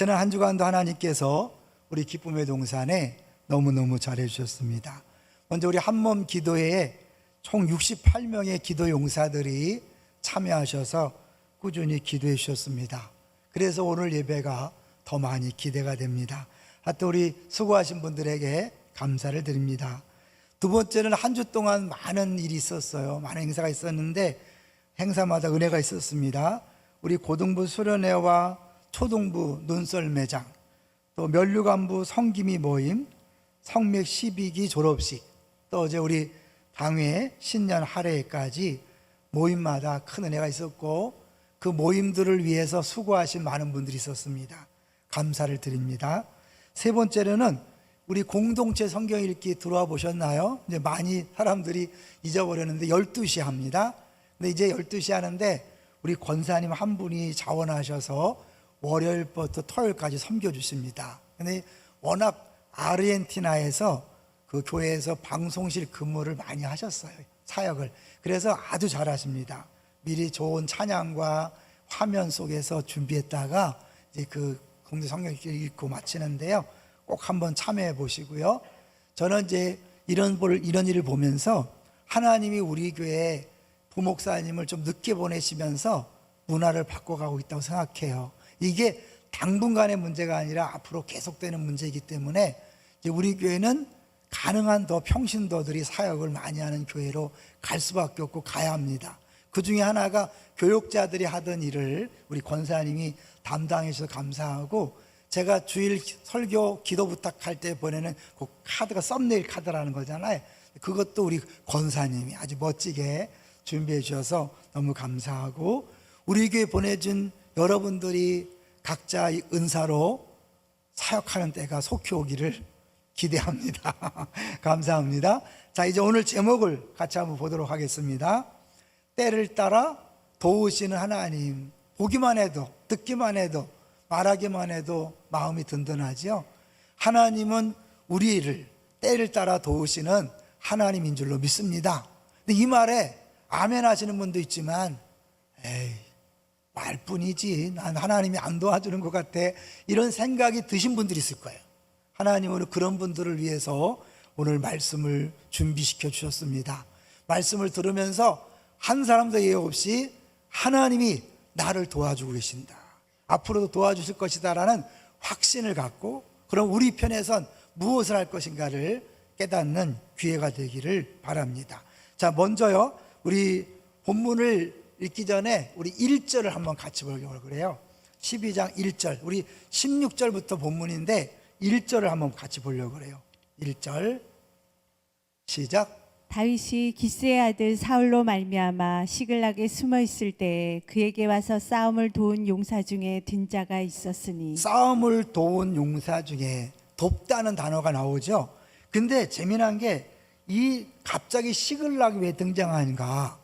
지난 한 주간도 하나님께서 우리 기쁨의 동산에 너무너무 잘해 주셨습니다. 먼저 우리 한몸 기도회에 총 68명의 기도 용사들이 참여하셔서 꾸준히 기도해 주셨습니다. 그래서 오늘 예배가 더 많이 기대가 됩니다. 하여튼 우리 수고하신 분들에게 감사를 드립니다. 두 번째는 한 주 동안 많은 일이 있었어요. 많은 행사가 있었는데 행사마다 은혜가 있었습니다. 우리 고등부 수련회와 초등부 눈썰매장, 또 면류관부 성기미 모임, 성맥 12기 졸업식, 또 어제 우리 당회 신년 할애까지 모임마다 큰 은혜가 있었고 그 모임들을 위해서 수고하신 많은 분들이 있었습니다. 감사를 드립니다. 세 번째로는 우리 공동체 성경 읽기 들어와 보셨나요? 이제 많이 사람들이 잊어버렸는데 12시 합니다. 근데 이제 12시 하는데 우리 권사님 한 분이 자원하셔서 월요일부터 토요일까지 섬겨주십니다. 근데 워낙 아르헨티나에서 그 교회에서 방송실 근무를 많이 하셨어요. 사역을. 그래서 아주 잘하십니다. 미리 좋은 찬양과 화면 속에서 준비했다가 이제 그 공동 성경 읽고 마치는데요. 꼭 한번 참여해 보시고요. 저는 이제 이런 일을 보면서 하나님이 우리 교회 부목사님을 좀 늦게 보내시면서 문화를 바꿔가고 있다고 생각해요. 이게 당분간의 문제가 아니라 앞으로 계속되는 문제이기 때문에 이제 우리 교회는 가능한 더 평신도들이 사역을 많이 하는 교회로 갈 수밖에 없고 가야 합니다. 그 중에 하나가 교육자들이 하던 일을 우리 권사님이 담당해 주셔서 감사하고, 제가 주일 설교 기도 부탁할 때 보내는 그 카드가 썸네일 카드라는 거잖아요. 그것도 우리 권사님이 아주 멋지게 준비해 주셔서 너무 감사하고, 우리 교회 보내준 여러분들이 각자 은사로 사역하는 때가 속히 오기를 기대합니다. 감사합니다. 자, 이제 오늘 제목을 같이 한번 보도록 하겠습니다. 때를 따라 도우시는 하나님. 보기만 해도, 듣기만 해도, 말하기만 해도 마음이 든든하죠. 하나님은 우리를 때를 따라 도우시는 하나님인 줄로 믿습니다. 근데 이 말에 아멘 하시는 분도 있지만, 에이, 말뿐이지, 난 하나님이 안 도와주는 것 같아, 이런 생각이 드신 분들이 있을 거예요. 하나님은 그런 분들을 위해서 오늘 말씀을 준비시켜 주셨습니다. 말씀을 들으면서 한 사람도 예외 없이 하나님이 나를 도와주고 계신다, 앞으로도 도와주실 것이다 라는 확신을 갖고, 그럼 우리 편에선 무엇을 할 것인가를 깨닫는 기회가 되기를 바랍니다. 자, 먼저요, 우리 본문을 읽기 전에 우리 1절을 한번 같이 보려고 그래요. 12장 1절, 우리 16절부터 본문인데 1절을 한번 같이 보려고 그래요. 1절 시작. 다윗이 기스의 아들 사울로 말미암아 시글락에 숨어 있을 때에 그에게 와서 싸움을 도운 용사 중에 든 자가 있었으니. 싸움을 도운 용사 중에 돕다는 단어가 나오죠. 근데 재미난 게 이 갑자기 시글락이 왜 등장하는가?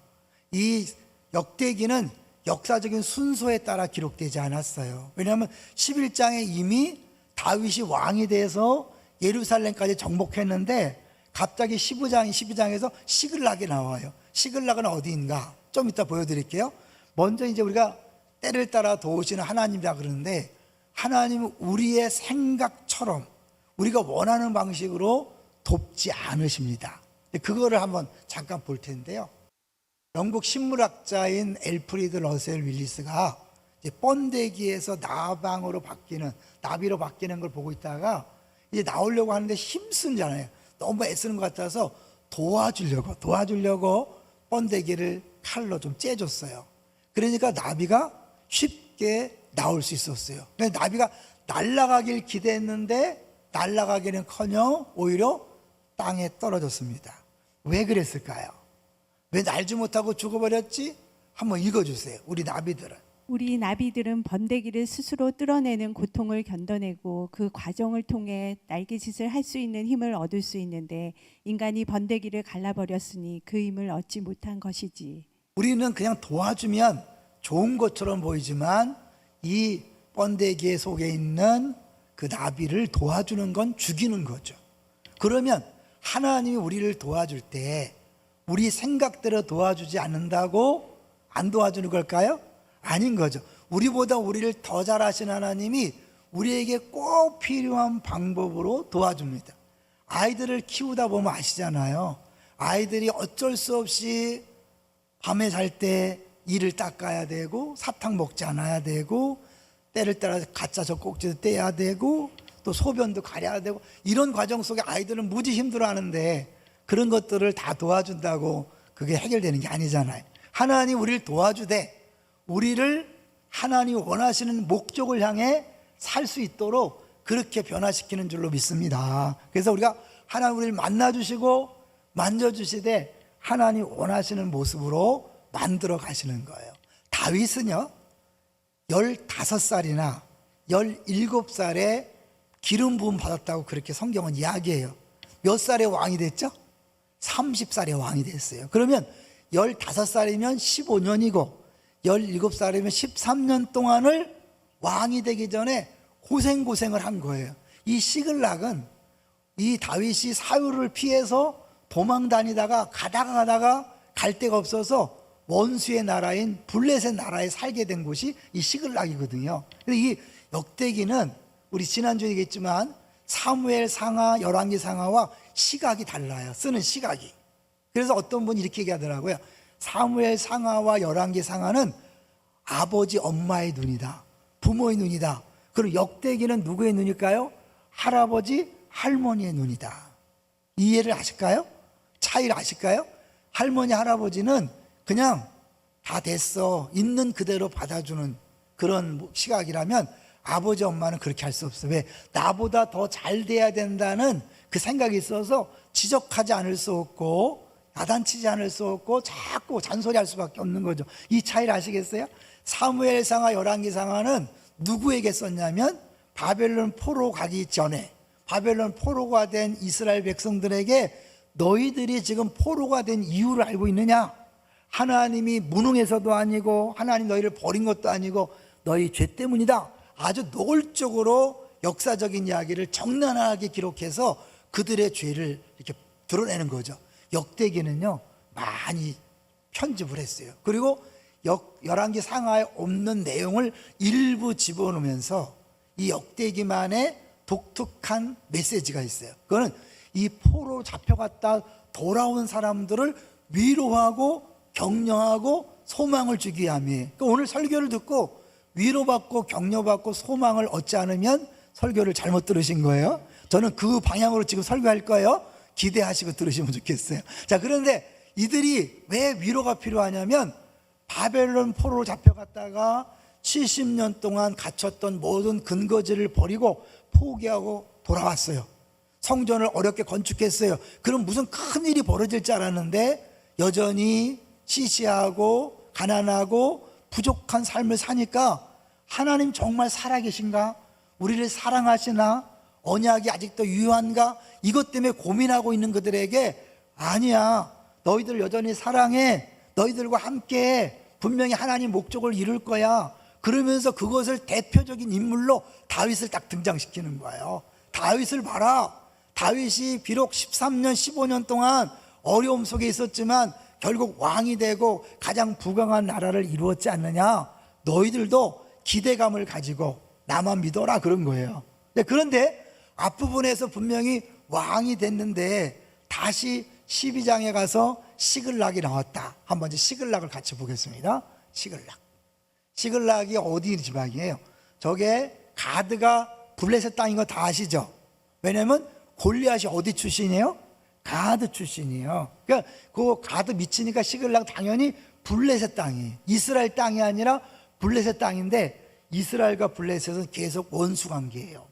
이 역대기는 역사적인 순서에 따라 기록되지 않았어요. 왜냐하면 11장에 이미 다윗이 왕이 돼서 예루살렘까지 정복했는데 갑자기 12장에서 시글락이 나와요. 시글락은 어디인가? 좀 이따 보여드릴게요. 먼저 이제 우리가 때를 따라 도우시는 하나님이라 그러는데, 하나님은 우리의 생각처럼 우리가 원하는 방식으로 돕지 않으십니다. 그거를 한번 잠깐 볼 텐데요. 영국 신물학자인 엘프리드 러셀 윌리스가 이제 번데기에서 나비로 바뀌는 걸 보고 있다가 이제 나오려고 하는데 힘쓰잖아요. 너무 애쓰는 것 같아서 도와주려고 번데기를 칼로 좀 째줬어요. 그러니까 나비가 쉽게 나올 수 있었어요. 근데 나비가 날아가길 기대했는데 날아가기는커녕 오히려 땅에 떨어졌습니다. 왜 그랬을까요? 왜 날지 못하고 죽어버렸지? 한번 읽어주세요. 우리 나비들은 번데기를 스스로 뚫어내는 고통을 견뎌내고 그 과정을 통해 날개짓을 할 수 있는 힘을 얻을 수 있는데, 인간이 번데기를 갈라버렸으니 그 힘을 얻지 못한 것이지. 우리는 그냥 도와주면 좋은 것처럼 보이지만 이 번데기 속에 있는 그 나비를 도와주는 건 죽이는 거죠. 그러면 하나님이 우리를 도와줄 때 우리 생각대로 도와주지 않는다고 안 도와주는 걸까요? 아닌 거죠. 우리보다 우리를 더 잘하신 하나님이 우리에게 꼭 필요한 방법으로 도와줍니다. 아이들을 키우다 보면 아시잖아요. 아이들이 어쩔 수 없이 밤에 잘 때 이를 닦아야 되고, 사탕 먹지 않아야 되고, 때를 따라 가짜 젖꼭지도 떼야 되고, 또 소변도 가려야 되고, 이런 과정 속에 아이들은 무지 힘들어하는데 그런 것들을 다 도와준다고 그게 해결되는 게 아니잖아요. 하나님 우리를 도와주되 우리를 하나님이 원하시는 목적을 향해 살 수 있도록 그렇게 변화시키는 줄로 믿습니다. 그래서 우리가 하나님 우리를 만나주시고 만져주시되 하나님 원하시는 모습으로 만들어 가시는 거예요. 다윗은요 15살이나 17살에 기름 부음 받았다고 그렇게 성경은 이야기해요. 몇 살에 왕이 됐죠? 30살에 왕이 됐어요. 그러면 15살이면 15년이고 17살이면 13년 동안을 왕이 되기 전에 고생을 한 거예요. 이 시글락은 이 다윗이 사울을 피해서 도망 다니다가 가다가 갈 데가 없어서 원수의 나라인 블레셋 나라에 살게 된 곳이 이 시글락이거든요. 근데 이 역대기는 우리 지난주에 얘기했지만 사무엘 상하, 열왕기 상하와 시각이 달라요. 쓰는 시각이. 그래서 어떤 분이 이렇게 얘기하더라고요. 사무엘 상하와 열왕기 상하는 아버지 엄마의 눈이다. 부모의 눈이다. 그리고 역대기는 누구의 눈일까요? 할아버지 할머니의 눈이다. 이해를 아실까요? 차이를 아실까요? 할머니 할아버지는 그냥 다 됐어 있는 그대로 받아주는 그런 시각이라면 아버지 엄마는 그렇게 할 수 없어요. 왜? 나보다 더 잘 돼야 된다는 그 생각이 있어서 지적하지 않을 수 없고 야단치지 않을 수 없고 자꾸 잔소리할 수밖에 없는 거죠. 이 차이를 아시겠어요? 사무엘상하 열왕기상하는 누구에게 썼냐면 바벨론 포로 가기 전에 바벨론 포로가 된 이스라엘 백성들에게 너희들이 지금 포로가 된 이유를 알고 있느냐? 하나님이 무능해서도 아니고 하나님 너희를 버린 것도 아니고 너희 죄 때문이다. 아주 노골적으로 역사적인 이야기를 적나라하게 기록해서 그들의 죄를 이렇게 드러내는 거죠. 역대기는요 많이 편집을 했어요. 그리고 열왕기 상하에 없는 내용을 일부 집어넣으면서 이 역대기만의 독특한 메시지가 있어요. 그거는 이 포로 잡혀갔다 돌아온 사람들을 위로하고 격려하고 소망을 주기 위함이에요. 그러니까 오늘 설교를 듣고 위로받고 격려받고 소망을 얻지 않으면 설교를 잘못 들으신 거예요. 저는 그 방향으로 지금 설교할 거예요. 기대하시고 들으시면 좋겠어요. 자, 그런데 이들이 왜 위로가 필요하냐면 바벨론 포로로 잡혀갔다가 70년 동안 갇혔던 모든 근거지를 버리고 포기하고 돌아왔어요. 성전을 어렵게 건축했어요. 그럼 무슨 큰 일이 벌어질 줄 알았는데 여전히 시시하고 가난하고 부족한 삶을 사니까 하나님 정말 살아계신가? 우리를 사랑하시나? 언약이 아직도 유효한가? 이것 때문에 고민하고 있는 그들에게 아니야, 너희들 여전히 사랑해, 너희들과 함께 분명히 하나님 목적을 이룰 거야. 그러면서 그것을 대표적인 인물로 다윗을 딱 등장시키는 거예요. 다윗을 봐라. 다윗이 비록 13년 15년 동안 어려움 속에 있었지만 결국 왕이 되고 가장 부강한 나라를 이루었지 않느냐. 너희들도 기대감을 가지고 나만 믿어라 그런 거예요. 그런데 앞부분에서 분명히 왕이 됐는데 다시 12장에 가서 시글락이 나왔다. 한번 이제 시글락을 같이 보겠습니다. 시글락이 어디 지방이에요? 저게 가드가 블레셋 땅인 거 다 아시죠? 왜냐면 골리앗이 어디 출신이에요? 가드 출신이에요. 그러니까 그 가드 미치니까 시글락 당연히 블레셋 땅이, 이스라엘 땅이 아니라 블레셋 땅인데 이스라엘과 블레셋은 계속 원수 관계예요.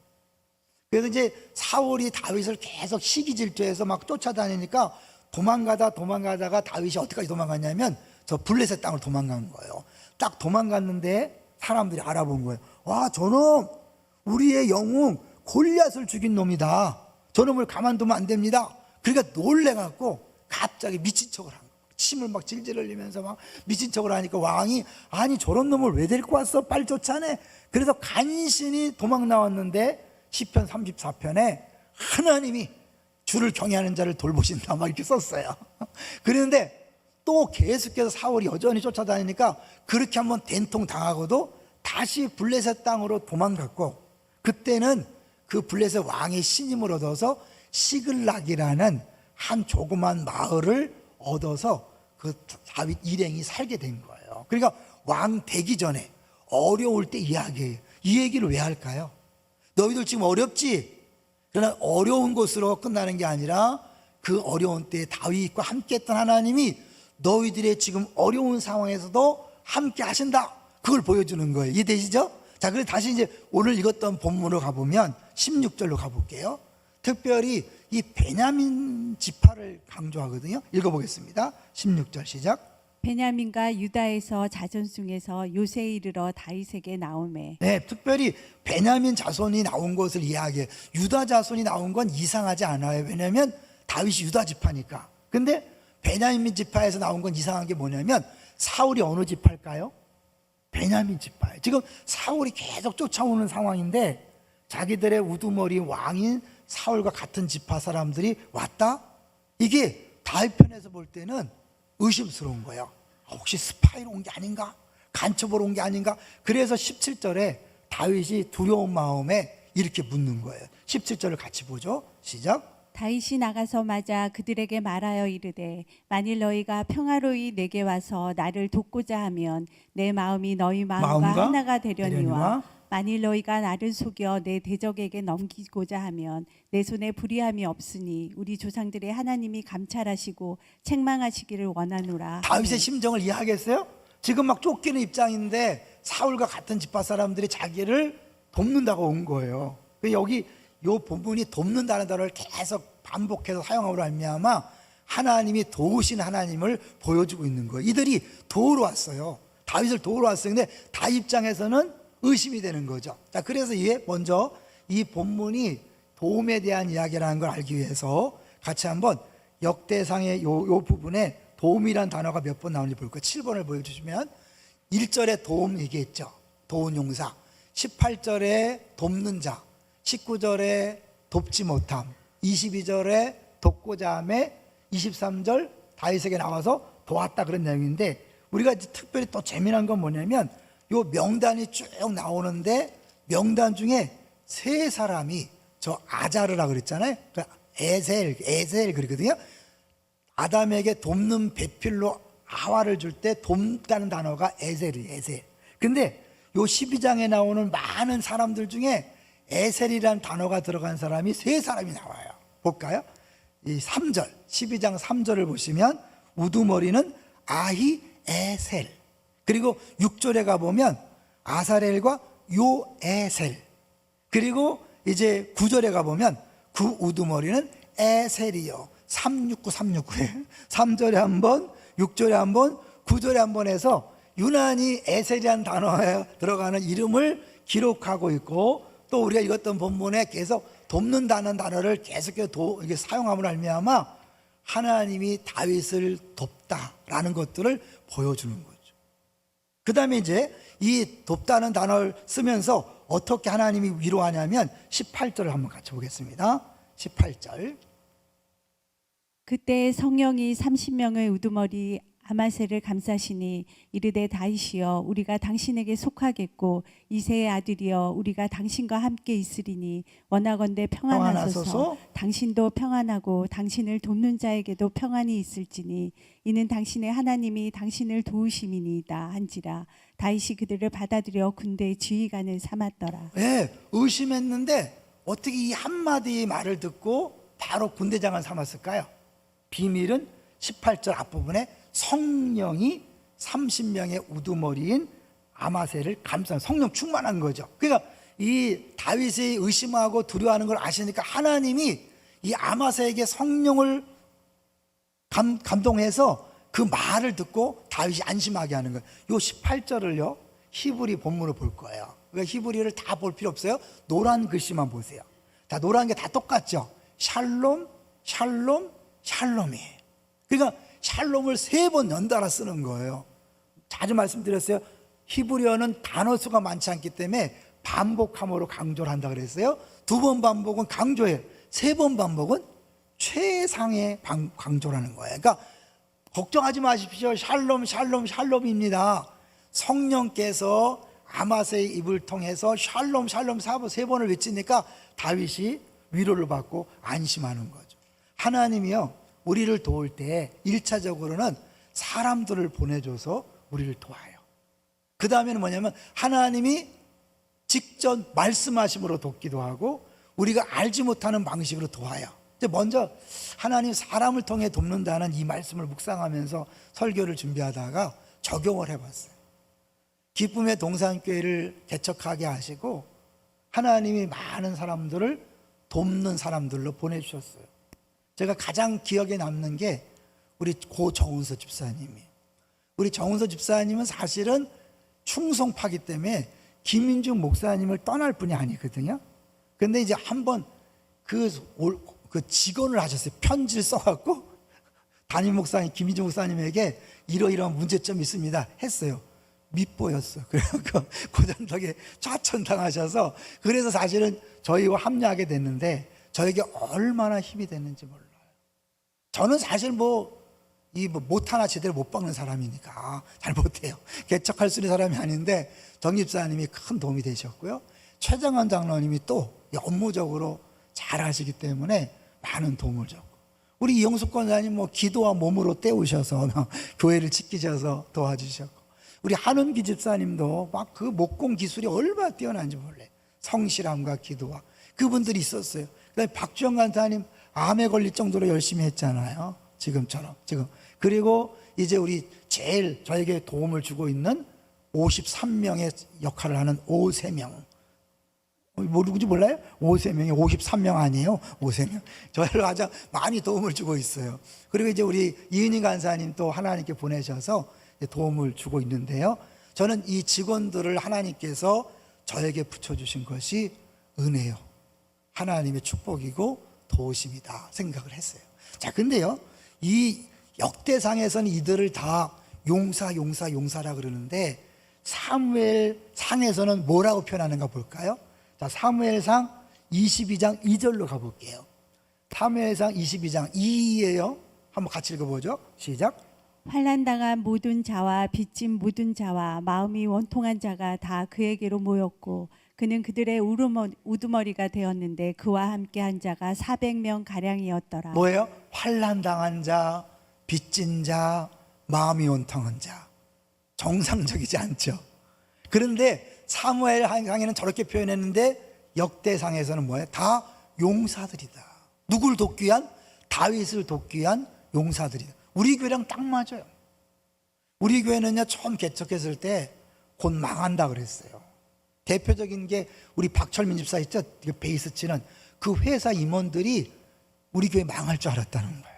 그래서 이제 사울이 다윗을 계속 시기질투해서 막 쫓아다니니까 도망가다가 다윗이 어디까지 도망갔냐면 저 블레셋 땅을 도망간 거예요. 딱 도망갔는데 사람들이 알아본 거예요. 와, 저놈 우리의 영웅 골리앗을 죽인 놈이다. 저놈을 가만두면 안 됩니다. 그러니까 놀래갖고 갑자기 미친 척을 한 거예요. 침을 막 질질 흘리면서 막 미친 척을 하니까 왕이 아니 저런 놈을 왜 데리고 왔어? 빨리 쫓아내. 그래서 간신히 도망 나왔는데 시편 34편에 하나님이 주를 경외하는 자를 돌보신다 막 이렇게 썼어요. 그런데 또 계속해서 사울이 여전히 쫓아다니니까 그렇게 한번 된통 당하고도 다시 블레셋 땅으로 도망갔고, 그때는 그 블레셋 왕의 신임을 얻어서 시글락이라는 한 조그만 마을을 얻어서 그 다윗 일행이 살게 된 거예요. 그러니까 왕 되기 전에 어려울 때 이야기해요. 이 얘기를 왜 할까요? 너희들 지금 어렵지? 그러나 어려운 것으로 끝나는 게 아니라 그 어려운 때에 다윗과 함께 했던 하나님이 너희들의 지금 어려운 상황에서도 함께 하신다. 그걸 보여주는 거예요. 이해되시죠? 자, 그래서 다시 이제 오늘 읽었던 본문으로 가보면 16절로 가볼게요. 특별히 이 베냐민 지파를 강조하거든요. 읽어보겠습니다. 16절 시작. 베냐민과 유다에서 자손 중에서 요새에 이르러 다윗에게 나오매 네, 특별히 베냐민 자손이 나온 것을 이야기해요. 유다 자손이 나온 건 이상하지 않아요. 왜냐하면 다윗이 유다 지파니까. 근데 베냐민 지파에서 나온 건 이상한 게 뭐냐면 사울이 어느 지파일까요? 베냐민 지파예요. 지금 사울이 계속 쫓아오는 상황인데 자기들의 우두머리 왕인 사울과 같은 지파 사람들이 왔다? 이게 다윗 편에서 볼 때는 의심스러운 거예요. 혹시 스파이로 온 게 아닌가? 간첩으로 온 게 아닌가? 그래서 17절에 다윗이 두려운 마음에 이렇게 묻는 거예요. 17절을 같이 보죠. 시작. 다윗이 나가서 맞아 그들에게 말하여 이르되 만일 너희가 평화로이 내게 와서 나를 돕고자 하면 내 마음이 너희 마음과 하나가 되려니와 만일 너희가 나를 속여 내 대적에게 넘기고자 하면 내 손에 불의함이 없으니 우리 조상들의 하나님이 감찰하시고 책망하시기를 원하노라. 다윗의 심정을 이해하겠어요? 지금 막 쫓기는 입장인데 사울과 같은 지파 사람들이 자기를 돕는다고 온 거예요. 여기 요 본문이 돕는다는 단어를 계속 반복해서 사용함으로 말미암아 하나님이 도우신 하나님을 보여주고 있는 거예요. 이들이 도우러 왔어요. 다윗을 도우러 왔어요. 근데 다윗 입장에서는 의심이 되는 거죠. 자, 그래서 이게 먼저 이 본문이 도움에 대한 이야기라는 걸 알기 위해서 같이 한번 역대상의 요 부분에 도움이란 단어가 몇 번 나오는지 볼까요? 7번을 보여주시면 1절에 도움 얘기했죠. 도운 용사. 18절에 돕는 자. 19절에 돕지 못함. 22절에 돕고자 함에 23절 다윗에게 나와서 도왔다 그런 내용인데 우리가 특별히 또 재미난 건 뭐냐면 요 명단이 쭉 나오는데 명단 중에 세 사람이 저 아자르라 그랬잖아요. 에셀 그러거든요. 아담에게 돕는 배필로 하와를 줄 때 돕다는 단어가 에셀이에요. 에셀. 근데 요 12장에 나오는 많은 사람들 중에 에셀이라는 단어가 들어간 사람이 세 사람이 나와요. 볼까요? 이 3절 12장 3절을 보시면 우두머리는 아히 에셀, 그리고 6절에 가보면 아사렐과 요에셀, 그리고 이제 9절에 가보면 그 우두머리는 에셀이요. 369에 3절에 한번 6절에 한번 9절에 한번 해서 유난히 에셀이라는 단어에 들어가는 이름을 기록하고 있고 또 우리가 읽었던 본문에 계속 돕는다는 단어를 계속해서 이게 사용함으로 말미암아 하나님이 다윗을 돕다라는 것들을 보여주는 거죠. 그 다음에 이제 이 돕다는 단어를 쓰면서 어떻게 하나님이 위로하냐면 18절을 한번 같이 보겠습니다. 18절. 그때 성령이 30명의 우두머리 아마셀을 감싸시니 이르되 다윗이여 우리가 당신에게 속하겠고 이새의 아들이여 우리가 당신과 함께 있으리니 원하건대 평안하소서. 당신도 평안하고 당신을 돕는 자에게도 평안이 있을지니 이는 당신의 하나님이 당신을 도우심이니이다 한지라. 다윗이 그들을 받아들여 군대의 지휘관을 삼았더라. 네, 의심했는데 어떻게 이 한마디 말을 듣고 바로 군대장을 삼았을까요? 비밀은 18절 앞부분에 성령이 30명의 우두머리인 아마셀을 감싼 성령 충만한 거죠. 그러니까 이 다윗이 의심하고 두려워하는 걸 아시니까 하나님이 이 아마셀에게 성령을 감동해서 그 말을 듣고 다윗이 안심하게 하는 거예요. 요 18절을요 히브리 본문으로 볼 거예요. 그러니까 히브리를 다 볼 필요 없어요. 노란 글씨만 보세요. 다 노란 게 다 똑같죠. 샬롬, 샬롬, 샬롬이에요. 그러니까 샬롬을 3번 연달아 쓰는 거예요. 자주 말씀드렸어요. 히브리어는 단어 수가 많지 않기 때문에 반복함으로 강조를 한다 그랬어요. 2번 반복은 강조해요. 3번 반복은 최상의 강조라는 거예요. 그러니까 걱정하지 마십시오. 샬롬, 샬롬, 샬롬입니다. 성령께서 아마세의 입을 통해서 샬롬 샬롬 세 번을 외치니까 다윗이 위로를 받고 안심하는 거죠. 하나님이요, 우리를 도울 때 1차적으로는 사람들을 보내줘서 우리를 도와요. 그 다음에는 뭐냐면 하나님이 직접 말씀하심으로 돕기도 하고 우리가 알지 못하는 방식으로 도와요. 이제 먼저 하나님 사람을 통해 돕는다는 이 말씀을 묵상하면서 설교를 준비하다가 적용을 해봤어요. 기쁨의 동산교회를 개척하게 하시고 하나님이 많은 사람들을 돕는 사람들로 보내주셨어요. 제가 가장 기억에 남는 게 우리 고 정은서 집사님이에요. 우리 정은서 집사님은 사실은 충성파기 때문에 김인중 목사님을 떠날 분이 아니거든요. 근데 이제 한번 그 직언을 하셨어요. 편지를 써갖고 담임 목사님 김인중 목사님에게 이러이러한 문제점이 있습니다 했어요. 밉보였어. 그래서 고전덕에 좌천당하셔서 그래서 사실은 저희와 합류하게 됐는데 저에게 얼마나 힘이 됐는지 몰라요. 저는 사실 못 하나 제대로 못 박는 사람이니까 잘 못해요. 개척할 수 있는 사람이 아닌데 정 집사님이 큰 도움이 되셨고요. 최정환 장로님이 또 업무적으로 잘 하시기 때문에 많은 도움을 줬고 우리 이영숙 권사님 기도와 몸으로 때우셔서 교회를 지키셔서 도와주셨고 우리 한은기 집사님도 막 그 목공 기술이 얼마나 뛰어난지 몰라요. 성실함과 기도와 그분들이 있었어요. 그다음에 박주영 간사님 암에 걸릴 정도로 열심히 했잖아요. 지금처럼 지금. 그리고 이제 우리 제일 저에게 도움을 주고 있는 53명의 역할을 하는 오세명. 누구지 몰라요? 오세명이 53명 아니에요? 오세명. 저를 가장 많이 도움을 주고 있어요. 그리고 이제 우리 이은희 간사님 또 하나님께 보내셔서 도움을 주고 있는데요. 저는 이 직원들을 하나님께서 저에게 붙여주신 것이 은혜요. 하나님의 축복이고 도우심이다 생각을 했어요. 자, 근데요, 이 역대상에서는 이들을 다 용사라 그러는데 사무엘 상에서는 뭐라고 표현하는가 볼까요? 자, 사무엘상 22장 2절로 가볼게요. 사무엘상 22장 2예요. 한번 같이 읽어보죠. 시작. 환난당한 모든 자와 빚진 모든 자와 마음이 원통한 자가 다 그에게로 모였고 그는 그들의 우두머리가 되었는데 그와 함께한 자가 400명 가량이었더라. 뭐예요? 환난당한 자, 빚진 자, 마음이 원통한 자. 정상적이지 않죠. 그런데 사무엘상에는 저렇게 표현했는데 역대상에서는 뭐예요? 다 용사들이다. 누굴 돕기 위한? 다윗을 돕기 위한 용사들이다. 우리 교회랑 딱 맞아요. 우리 교회는요, 처음 개척했을 때 곧 망한다 그랬어요. 대표적인 게 우리 박철민 집사 있죠? 베이스 치는 그 회사 임원들이 우리 교회 망할 줄 알았다는 거예요.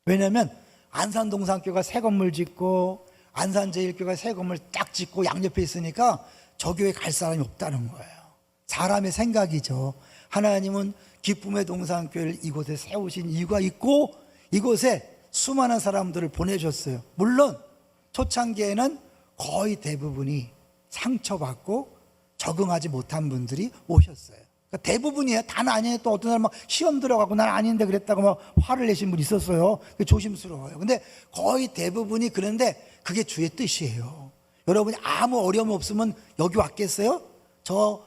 왜냐하면 안산동산교가 새 건물 짓고 안산제일교가 새 건물 딱 짓고 양옆에 있으니까 저 교회 갈 사람이 없다는 거예요. 사람의 생각이죠. 하나님은 기쁨의 동산교회를 이곳에 세우신 이유가 있고 이곳에 수많은 사람들을 보내셨어요. 물론 초창기에는 거의 대부분이 상처받고 적응하지 못한 분들이 오셨어요. 그러니까 대부분이에요. 다는 아니에요. 또 어떤 사람 막 시험 들어가고 난 아닌데 그랬다고 막 화를 내신 분이 있었어요. 조심스러워요. 근데 거의 대부분이 그런데 그게 주의 뜻이에요. 여러분이 아무 어려움 없으면 여기 왔겠어요? 저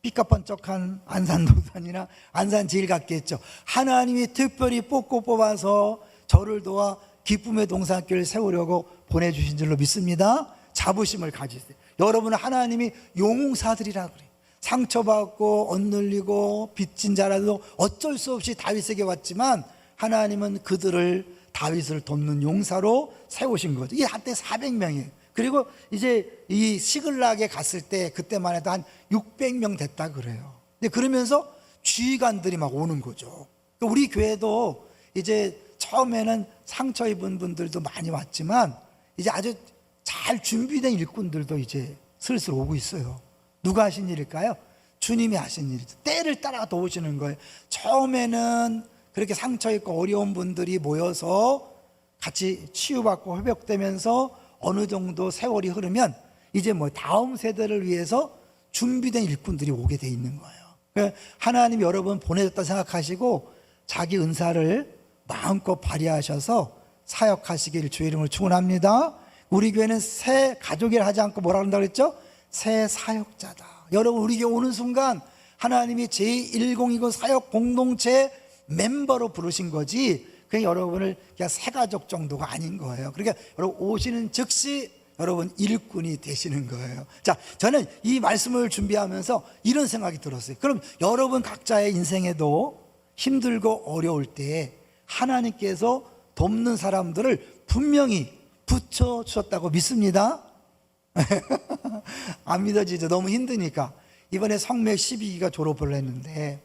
삐까번쩍한 안산동산이나 안산제일 갔겠죠. 하나님이 특별히 뽑아서 저를 도와 기쁨의 동산교회를 세우려고 보내주신 줄로 믿습니다. 자부심을 가지세요. 여러분은 하나님이 용사들이라 그래요. 상처받고 억눌리고 빚진 자라도 어쩔 수 없이 다윗에게 왔지만 하나님은 그들을 다윗을 돕는 용사로 세우신 거죠. 이게 한때 400명이에요. 그리고 이제 이 시글락에 갔을 때 그때만 해도 한 600명 됐다 그래요. 근데 그러면서 지휘관들이 막 오는 거죠. 우리 교회도 이제 처음에는 상처 입은 분들도 많이 왔지만 이제 아주 잘 준비된 일꾼들도 이제 슬슬 오고 있어요. 누가 하신 일일까요? 주님이 하신 일이죠. 때를 따라 도우시는 거예요. 처음에는 그렇게 상처 있고 어려운 분들이 모여서 같이 치유받고 회복되면서 어느 정도 세월이 흐르면 이제 다음 세대를 위해서 준비된 일꾼들이 오게 돼 있는 거예요. 그러니까 하나님 여러분 보내줬다 생각하시고 자기 은사를 마음껏 발휘하셔서 사역하시기를 주의 이름으로 축원합니다. 우리 교회는 새 가족이라 하지 않고 뭐라 그런다고 그랬죠? 새 사역자다. 여러분, 우리에게 오는 순간 하나님이 제102구 사역 공동체 멤버로 부르신 거지, 그냥 여러분을 그냥 새 가족 정도가 아닌 거예요. 그러니까 여러분 오시는 즉시 여러분 일꾼이 되시는 거예요. 자, 저는 이 말씀을 준비하면서 이런 생각이 들었어요. 그럼 여러분 각자의 인생에도 힘들고 어려울 때 하나님께서 돕는 사람들을 분명히 붙여주셨다고 믿습니다. 안 믿어지죠. 너무 힘드니까. 이번에 성매 12기가 졸업을 했는데,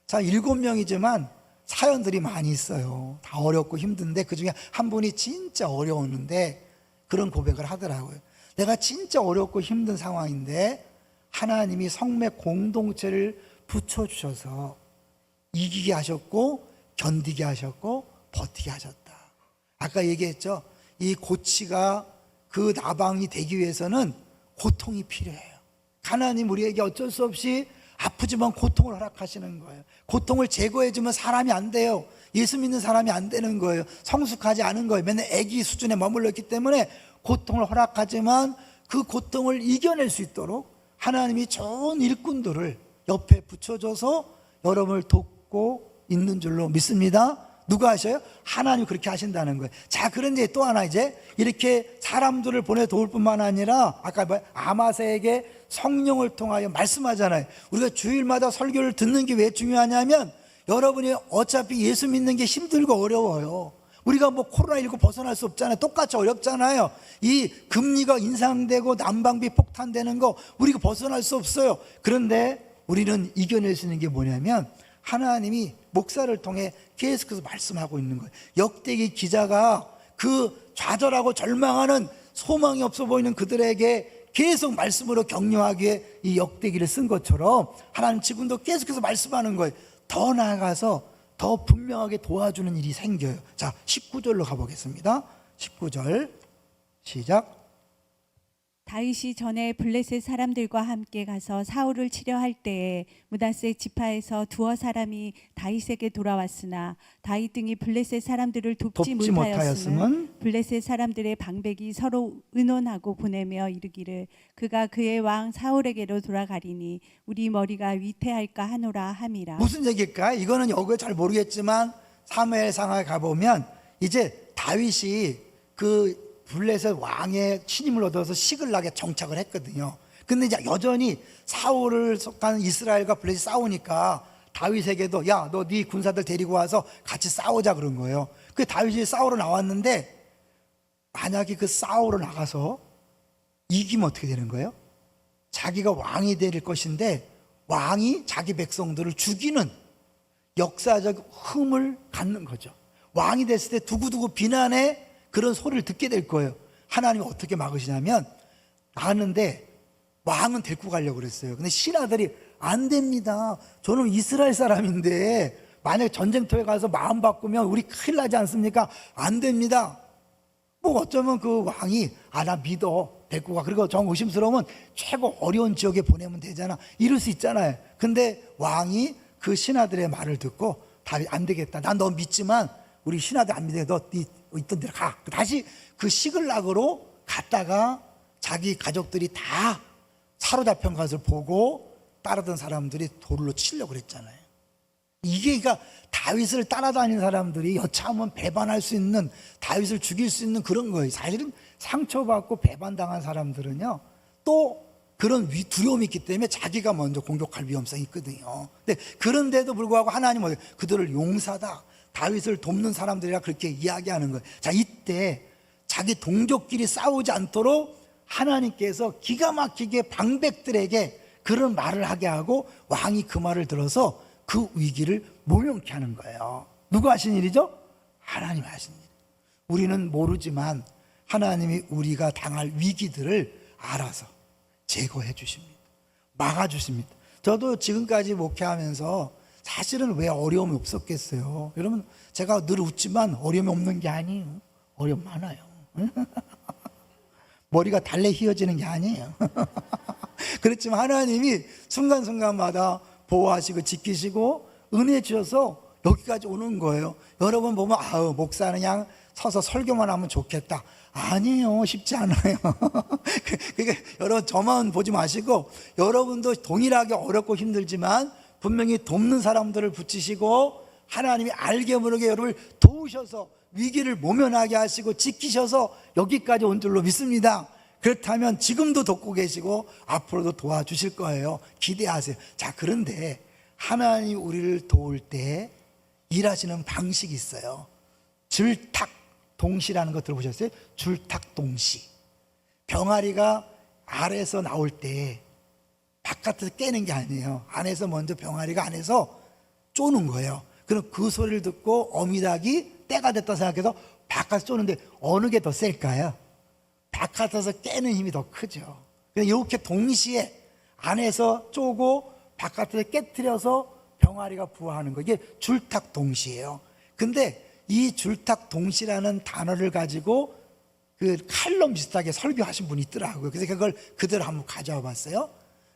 자, 7명이지만 사연들이 많이 있어요. 다 어렵고 힘든데 그중에 한 분이 진짜 어려웠는데 그런 고백을 하더라고요. 내가 진짜 어렵고 힘든 상황인데 하나님이 성매 공동체를 붙여주셔서 이기게 하셨고 견디게 하셨고 버티게 하셨다. 아까 얘기했죠. 이 고치가 그 나방이 되기 위해서는 고통이 필요해요. 하나님 우리에게 어쩔 수 없이 아프지만 고통을 허락하시는 거예요. 고통을 제거해주면 사람이 안 돼요. 예수 믿는 사람이 안 되는 거예요. 성숙하지 않은 거예요. 맨날 애기 수준에 머물러 있기 때문에 고통을 허락하지만 그 고통을 이겨낼 수 있도록 하나님이 좋은 일꾼들을 옆에 붙여줘서 여러분을 돕고 있는 줄로 믿습니다. 누가 하셔요? 하나님이 그렇게 하신다는 거예요. 자, 그런데 또 하나 이제 이렇게 사람들을 보내 도울 뿐만 아니라 아까 아마세에게 성령을 통하여 말씀하잖아요. 우리가 주일마다 설교를 듣는 게 왜 중요하냐면 여러분이 어차피 예수 믿는 게 힘들고 어려워요. 우리가 뭐 코로나19 벗어날 수 없잖아요. 똑같이 어렵잖아요. 이 금리가 인상되고 난방비 폭탄되는 거 우리가 벗어날 수 없어요. 그런데 우리는 이겨낼 수 있는 게 뭐냐면 하나님이 목사를 통해 계속해서 말씀하고 있는 거예요. 역대기 기자가 그 좌절하고 절망하는 소망이 없어 보이는 그들에게 계속 말씀으로 격려하기에 이 역대기를 쓴 것처럼 하나님 지금도 계속해서 말씀하는 거예요. 더 나아가서 더 분명하게 도와주는 일이 생겨요. 자, 19절로 가보겠습니다. 19절 시작. 다윗이 전에 블레셋 사람들과 함께 가서 사울을 치려할 때에 므낫세 지파에서 두어 사람이 다윗에게 돌아왔으나 다윗 등이 블레셋 사람들을 돕지 못하였음은 블레셋 사람들의 방백이 서로 의논하고 보내며 이르기를 그가 그의 왕 사울에게로 돌아가리니 우리 머리가 위태할까 하노라 함이라. 무슨 얘기일까? 이거는 여기 잘 모르겠지만 사무엘상에 가보면 이제 다윗이 그 블레셋 왕의 신임을 얻어서 시글락에 정착을 했거든요. 근데 이제 여전히 사울을 속한 이스라엘과 블레셋이 싸우니까 다윗에게도 야, 너 네 군사들 데리고 와서 같이 싸우자 그런 거예요. 그 다윗이 싸우러 나왔는데 만약에 그 싸우러 나가서 이기면 어떻게 되는 거예요? 자기가 왕이 될 것인데 왕이 자기 백성들을 죽이는 역사적 흠을 갖는 거죠. 왕이 됐을 때 두고두고 비난의 그런 소리를 듣게 될 거예요. 하나님이 어떻게 막으시냐면 나는데 왕은 데리고 가려고 그랬어요. 근데 신하들이 안 됩니다. 저는 이스라엘 사람인데 만약 전쟁터에 가서 마음 바꾸면 우리 큰일 나지 않습니까? 안 됩니다. 뭐 어쩌면 그 왕이 나 믿어 데리고 가. 그리고 정 의심스러우면 최고 어려운 지역에 보내면 되잖아. 이럴 수 있잖아요. 근데 왕이 그 신하들의 말을 듣고 다윗 안 되겠다. 난 너 믿지만 우리 신하들 안 믿어. 너 있던 데로 가. 다시 그 시글락으로 갔다가 자기 가족들이 다 사로잡힌 것을 보고 따르던 사람들이 돌로 치려고 그랬잖아요. 이게 그러니까 다윗을 따라다니는 사람들이 여차하면 배반할 수 있는, 다윗을 죽일 수 있는 그런 거예요. 사실은 상처받고 배반당한 사람들은요 또 그런 두려움이 있기 때문에 자기가 먼저 공격할 위험성이 있거든요. 근데 그런데도 불구하고 하나님은 그들을 용사다, 다윗을 돕는 사람들이라 그렇게 이야기하는 거예요. 자, 이때 자기 동족끼리 싸우지 않도록 하나님께서 기가 막히게 방백들에게 그런 말을 하게 하고 왕이 그 말을 들어서 그 위기를 모면케 하는 거예요. 누가 하신 일이죠? 하나님이 하신 일. 우리는 모르지만 하나님이 우리가 당할 위기들을 알아서 제거해 주십니다. 막아 주십니다. 저도 지금까지 목회하면서 사실은 왜 어려움이 없었겠어요? 여러분, 제가 늘 웃지만 어려움이 없는 게 아니에요. 어려움 많아요. 머리가 달래 휘어지는 게 아니에요. 그렇지만 하나님이 순간순간마다 보호하시고 지키시고 은혜 주셔서 여기까지 오는 거예요. 여러분 보면 목사는 그냥 서서 설교만 하면 좋겠다. 아니에요. 쉽지 않아요. 그러니까 여러분 저만 보지 마시고 여러분도 동일하게 어렵고 힘들지만 분명히 돕는 사람들을 붙이시고 하나님이 알게 모르게 여러분을 도우셔서 위기를 모면하게 하시고 지키셔서 여기까지 온 줄로 믿습니다. 그렇다면 지금도 돕고 계시고 앞으로도 도와주실 거예요. 기대하세요. 자, 그런데 하나님 우리를 도울 때 일하시는 방식이 있어요. 줄탁동시라는 거 들어보셨어요? 줄탁동시. 병아리가 알에서 나올 때 바깥에서 깨는 게 아니에요. 안에서 먼저 병아리가 안에서 쪼는 거예요. 그럼 그 소리를 듣고 어미닭이 때가 됐다 생각해서 바깥에서 쪼는데 어느 게 더 셀까요? 바깥에서 깨는 힘이 더 크죠. 이렇게 동시에 안에서 쪼고 바깥에서 깨트려서 병아리가 부화하는 거, 이게 줄탁동시예요. 근데 이 줄탁동시라는 단어를 가지고 그 칼럼 비슷하게 설교하신 분이 있더라고요. 그래서 그걸 그대로 한번 가져와 봤어요.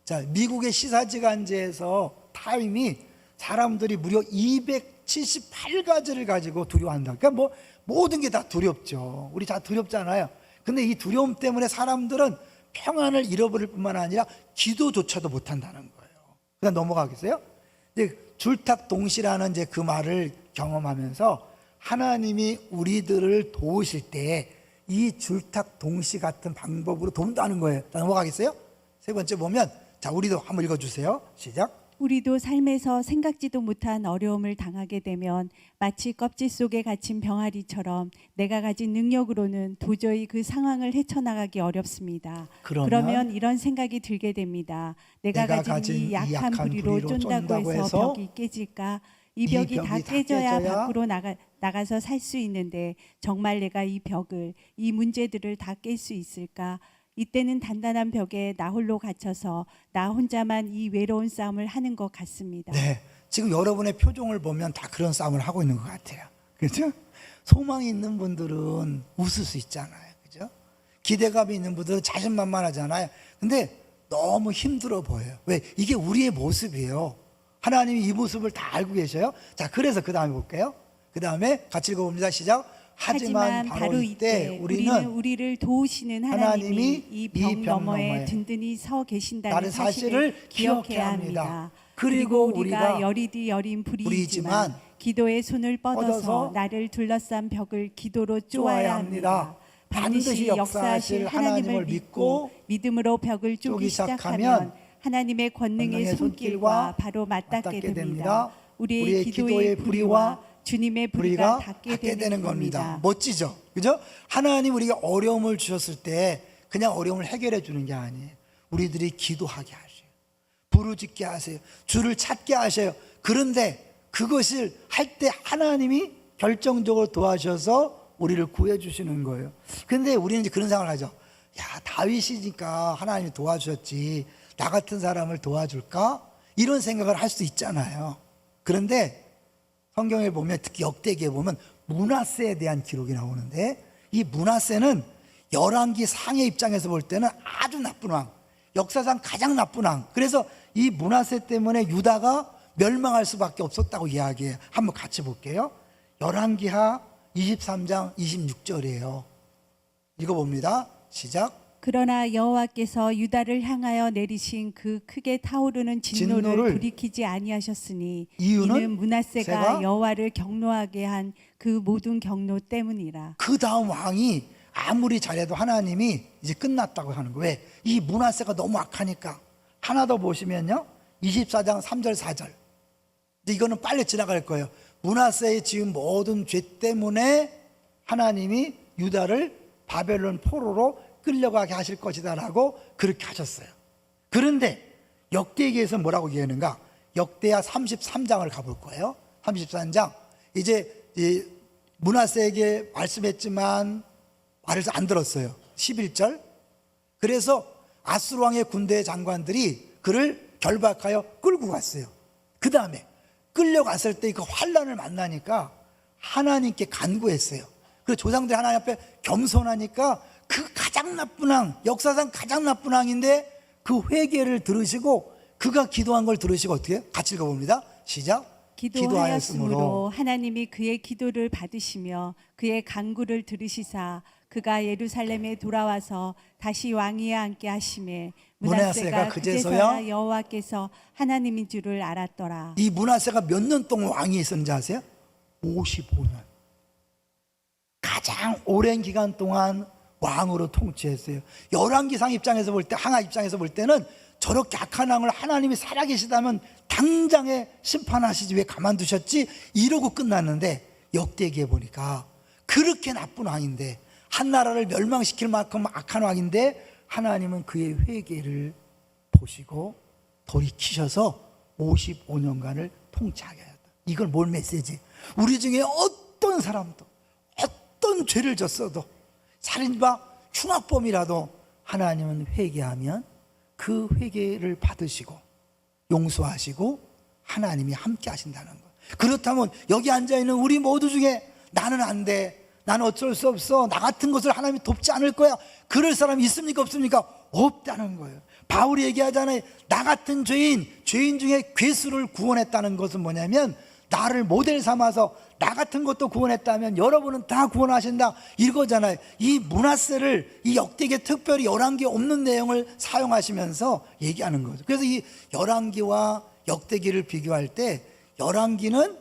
자, 미국의 시사지간지에서 타임이 사람들이 무려 278가지를 가지고 두려워한다. 그러니까 뭐 모든 게 다 두렵죠. 우리 다 두렵잖아요. 근데 이 두려움 때문에 사람들은 평안을 잃어버릴 뿐만 아니라 기도조차도 못한다는 거예요. 그냥 넘어가겠어요? 이제 줄탁동시라는 이제 그 말을 경험하면서 하나님이 우리들을 도우실 때 이 줄탁동시 같은 방법으로 돕는다는 거예요. 자, 넘어가겠어요? 세 번째 보면, 자, 우리도 한번 읽어주세요. 시작. 우리도 삶에서 생각지도 못한 어려움을 당하게 되면 마치 껍질 속에 갇힌 병아리처럼 내가 가진 능력으로는 도저히 그 상황을 헤쳐나가기 어렵습니다. 그러면 이런 생각이 들게 됩니다. 내가 가진 이 약한 부리로 쫀다고 해서 벽이 깨질까? 이 벽이 다 깨져야 밖으로 나가서 살 수 있는데 정말 내가 이 벽을, 이 문제들을 다 깰 수 있을까? 이때는 단단한 벽에 나 홀로 갇혀서 나 혼자만 이 외로운 싸움을 하는 것 같습니다. 네, 지금 여러분의 표정을 보면 다 그런 싸움을 하고 있는 것 같아요. 그렇죠? 소망이 있는 분들은 웃을 수 있잖아요. 그죠? 기대감이 있는 분들은 자신만만하잖아요. 근데 너무 힘들어 보여요. 왜? 이게 우리의 모습이에요. 하나님이 이 모습을 다 알고 계셔요. 자, 그래서 그 다음에 볼게요. 그 다음에 같이 읽어봅니다. 시작. 하지만 바로 이때 우리는 우리를 도우시는 하나님이 이 벽 너머에 든든히 서 계신다는 사실을 기억해야 합니다. 그리고 우리가 여리디 여린 불이지만 기도의 손을 뻗어서 나를 둘러싼 벽을 기도로 쪼아야 합니다. 반드시 역사하실 하나님을 믿고 믿음으로 벽을 쪼기 시작하면 하나님의 권능의 손길과 바로 맞닿게 됩니다. 우리의 기도의 불의와 주님의 불의가 닿게 되는 겁니다. 멋지죠? 그죠? 하나님 우리가 어려움을 주셨을 때 그냥 어려움을 해결해 주는 게 아니에요. 우리들이 기도하게 하셔요. 부르짖게 하세요. 주를 찾게 하셔요. 그런데 그것을 할 때 하나님이 결정적으로 도와주셔서 우리를 구해 주시는 거예요. 근데 우리는 이제 그런 생각을 하죠. 야, 다윗이니까 하나님이 도와주셨지. 나 같은 사람을 도와줄까? 이런 생각을 할 수 있잖아요. 그런데 성경에 보면, 특히 역대기에 보면 므낫세에 대한 기록이 나오는데, 이 므낫세는 열왕기 상의 입장에서 볼 때는 아주 나쁜 왕, 역사상 가장 나쁜 왕. 그래서 이 므낫세 때문에 유다가 멸망할 수밖에 없었다고 이야기해요. 한번 같이 볼게요. 열왕기하 23장 26절이에요 읽어봅니다. 시작. 그러나 여호와께서 유다를 향하여 내리신 그 크게 타오르는 진노를 돌이키지 아니하셨으니 이는 므낫세가 여호와를 경노하게 한 그 모든 경노 때문이라. 그 다음 왕이 아무리 잘해도 하나님이 이제 끝났다고 하는 거예요. 왜? 이 므낫세가 너무 악하니까. 하나 더 보시면요, 24장 3절 4절. 근데 이거는 빨리 지나갈 거예요. 므낫세의 지은 모든 죄 때문에 하나님이 유다를 바벨론 포로로 끌려가게 하실 것이다 라고 그렇게 하셨어요. 그런데 역대기에서 뭐라고 얘기하는가? 역대하 33장을 가볼 거예요. 33장. 이제 므낫세에게 말씀했지만 말을 안 들었어요. 11절. 그래서 아수르 왕의 군대 장관들이 그를 결박하여 끌고 갔어요. 그 다음에 끌려갔을 때 그 환란을 만나니까 하나님께 간구했어요. 그래서 조상들이 하나님 앞에 겸손하니까 그 가장 나쁜 왕, 역사상 가장 나쁜 왕인데 그 회개를 들으시고 그가 기도한 걸 들으시고 어떻게 해요? 같이 읽어봅니다. 시작. 기도하였으므로 하나님이 그의 기도를 받으시며 그의 간구를 들으시사 그가 예루살렘에 돌아와서 다시 왕위에 앉게 하심에 므낫세가 그제서야 여호와께서 하나님인 줄을 알았더라. 이 므낫세가 몇 년 동안 왕이 있었는지 아세요? 55년. 가장 오랜 기간 동안 왕으로 통치했어요. 열왕기상 입장에서 볼 때, 항하 입장에서 볼 때는 저렇게 악한 왕을 하나님이 살아계시다면 당장에 심판하시지 왜 가만두셨지? 이러고 끝났는데 역대기에 보니까 그렇게 나쁜 왕인데, 한 나라를 멸망시킬 만큼 악한 왕인데 하나님은 그의 회개를 보시고 돌이키셔서 55년간을 통치하게 하였다. 이걸 뭘 메시지? 우리 중에 어떤 사람도 어떤 죄를 졌어도, 살인과 흉악범이라도 하나님은 회개하면 그 회개를 받으시고 용서하시고 하나님이 함께 하신다는 거예요. 그렇다면 여기 앉아있는 우리 모두 중에 나는 안 돼, 나는 어쩔 수 없어, 나 같은 것을 하나님이 돕지 않을 거야, 그럴 사람이 있습니까 없습니까? 없다는 거예요. 바울이 얘기하잖아요. 나 같은 죄인 중에 괴수를 구원했다는 것은 뭐냐면, 나를 모델 삼아서 나 같은 것도 구원했다면 여러분은 다 구원하신다, 이거잖아요. 이 므낫세를 이 역대기에 특별히 열왕기에 없는 내용을 사용하시면서 얘기하는 거죠. 그래서 이 열왕기와 역대기를 비교할 때 열왕기는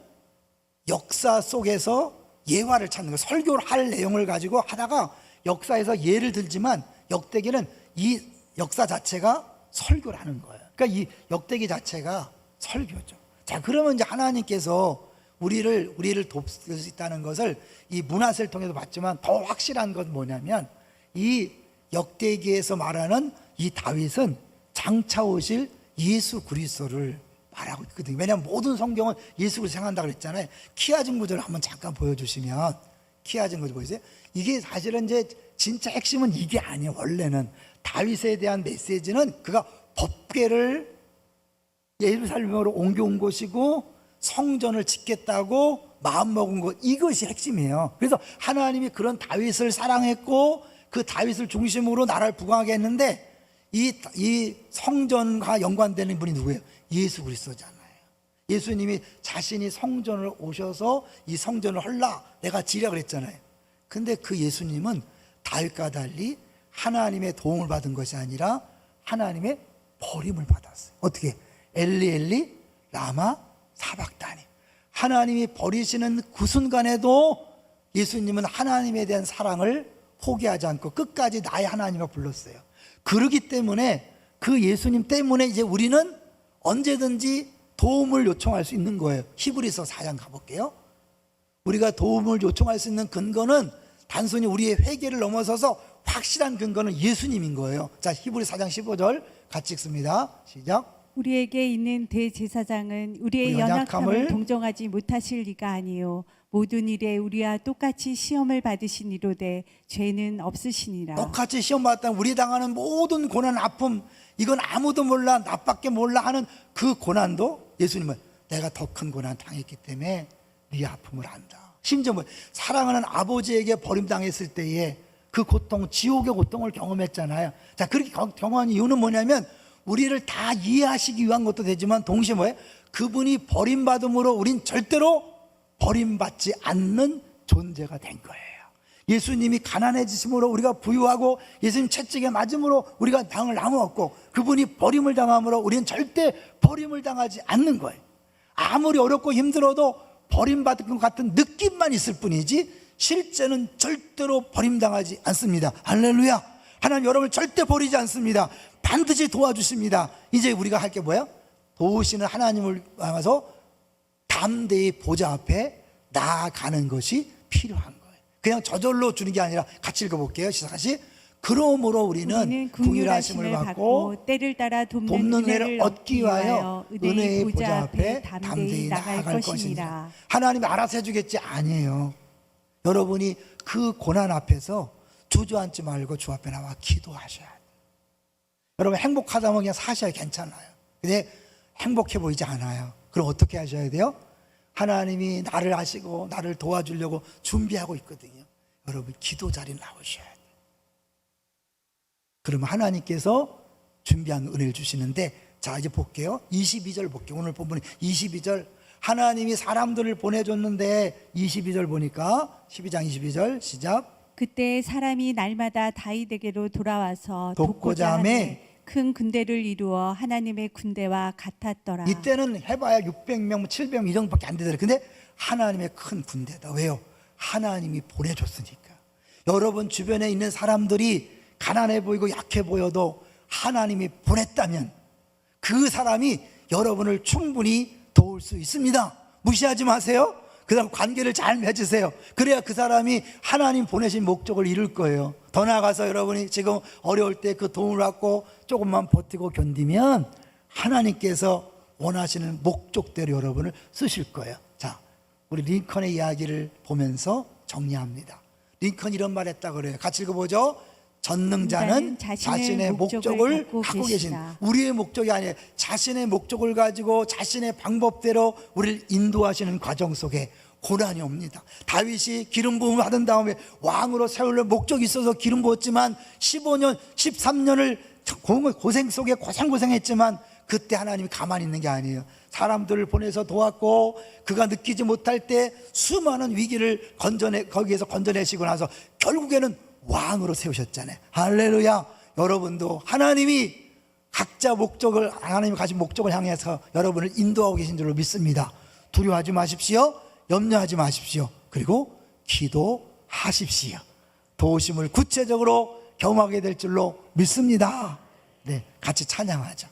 역사 속에서 예화를 찾는 거예요. 설교를 할 내용을 가지고 하다가 역사에서 예를 들지만, 역대기는 이 역사 자체가 설교를 하는 거예요. 그러니까 이 역대기 자체가 설교죠. 자, 그러면 이제 하나님께서 우리를 돕을 수 있다는 것을 이 므낫세를 통해서 봤지만, 더 확실한 건 뭐냐면, 이 역대기에서 말하는 이 다윗은 장차 오실 예수 그리스도를 말하고 있거든요. 왜냐하면 모든 성경은 예수 그리스도 생각한다고 그랬잖아요. 키아진 구절을 한번 잠깐 보여주시면, 키아진 구절 보이세요? 이게 사실은 이제 진짜 핵심은 이게 아니에요. 원래는 다윗에 대한 메시지는 그가 법궤를 예루살렘으로 옮겨온 것이고 성전을 짓겠다고 마음먹은 것, 이것이 핵심이에요. 그래서 하나님이 그런 다윗을 사랑했고 그 다윗을 중심으로 나라를 부강하게 했는데, 이 성전과 연관되는 분이 누구예요? 예수 그리스도잖아요. 예수님이 자신이 성전을 오셔서 이 성전을 헐라 내가 지으라 그랬잖아요. 근데 그 예수님은 다윗과 달리 하나님의 도움을 받은 것이 아니라 하나님의 버림을 받았어요. 어떻게? 엘리 엘리 라마 사박다니. 하나님이 버리시는 그 순간에도 예수님은 하나님에 대한 사랑을 포기하지 않고 끝까지 나의 하나님이라고 불렀어요. 그러기 때문에 그 예수님 때문에 이제 우리는 언제든지 도움을 요청할 수 있는 거예요. 히브리서 4장 가볼게요. 우리가 도움을 요청할 수 있는 근거는 단순히 우리의 회개를 넘어서서 확실한 근거는 예수님인 거예요. 자, 히브리 4장 15절 같이 읽습니다. 시작. 우리에게 있는 대제사장은 우리의 연약함을 동정하지 못하실 리가 아니요 모든 일에 우리와 똑같이 시험을 받으신 이로되 죄는 없으시니라. 똑같이 시험 받았다면 우리 당하는 모든 고난, 아픔, 이건 아무도 몰라, 나밖에 몰라 하는 그 고난도 예수님은 내가 더 큰 고난 당했기 때문에 네 아픔을 안다. 심지어 사랑하는 아버지에게 버림당했을 때에 그 고통, 지옥의 고통을 경험했잖아요. 자, 그렇게 경험한 이유는 뭐냐면, 우리를 다 이해하시기 위한 것도 되지만 동시에 뭐예요? 그분이 버림받음으로 우린 절대로 버림받지 않는 존재가 된 거예요. 예수님이 가난해지심으로 우리가 부유하고, 예수님 채찍에 맞음으로 우리가 당을 나누었고, 그분이 버림을 당함으로 우리는 절대 버림을 당하지 않는 거예요. 아무리 어렵고 힘들어도 버림받은 것 같은 느낌만 있을 뿐이지 실제는 절대로 버림당하지 않습니다. 할렐루야. 하나님 여러분을 절대 버리지 않습니다. 반드시 도와주십니다. 이제 우리가 할 게 뭐예요? 도우시는 하나님을 향해서 담대히 보좌 앞에 나아가는 것이 필요한 거예요. 그냥 저절로 주는 게 아니라 같이 읽어볼게요. 시작하시. 그러므로 우리는 긍휼하심을 받고 때를 따라 돕는 은혜를 얻기 위하여 은혜의 보좌 앞에 담대히 나아갈 것이니라. 하나님이 알아서 해주겠지? 아니에요. 여러분이 그 고난 앞에서 주저앉지 말고 주 앞에 나와 기도하셔야 돼요. 여러분 행복하다면 그냥 사셔야 괜찮아요. 근데 행복해 보이지 않아요. 그럼 어떻게 하셔야 돼요? 하나님이 나를 아시고 나를 도와주려고 준비하고 있거든요. 여러분 기도 자리에 나오셔야 돼요. 그러면 하나님께서 준비한 은혜를 주시는데, 자 이제 볼게요. 22절 볼게요. 오늘 본문은 22절. 하나님이 사람들을 보내줬는데 22절 보니까 12장 22절 시작. 그때 사람이 날마다 다윗에게로 돌아와서 돕고자 하매 큰 군대를 이루어 하나님의 군대와 같았더라. 이때는 해봐야 600명, 700명 이 정도밖에 안 되더라. 근데 하나님의 큰 군대다. 왜요? 하나님이 보내줬으니까. 여러분 주변에 있는 사람들이 가난해 보이고 약해 보여도 하나님이 보냈다면 그 사람이 여러분을 충분히 도울 수 있습니다. 무시하지 마세요. 그 다음 관계를 잘 맺으세요. 그래야 그 사람이 하나님 보내신 목적을 이룰 거예요. 더 나아가서 여러분이 지금 어려울 때 그 도움을 받고 조금만 버티고 견디면 하나님께서 원하시는 목적대로 여러분을 쓰실 거예요. 자, 우리 링컨의 이야기를 보면서 정리합니다. 링컨이 이런 말 했다 그래요. 같이 읽어보죠. 전능자는 자신의 목적을 갖고 계신다. 우리의 목적이 아니에요. 자신의 목적을 가지고 자신의 방법대로 우리를 인도하시는 과정 속에 고난이 옵니다. 다윗이 기름 부음을 받은 다음에 왕으로 세울 목적이 있어서 기름 부었지만 15년, 13년을 고생 속에 고생했지만 그때 하나님이 가만히 있는 게 아니에요. 사람들을 보내서 도왔고 그가 느끼지 못할 때 수많은 위기를 거기에서 건져내시고 나서 결국에는 왕으로 세우셨잖아요. 할렐루야. 여러분도 하나님이 각자 목적을, 하나님이 가진 목적을 향해서 여러분을 인도하고 계신 줄로 믿습니다. 두려워하지 마십시오. 염려하지 마십시오. 그리고 기도하십시오. 도우심을 구체적으로 경험하게 될 줄로 믿습니다. 네, 같이 찬양하죠.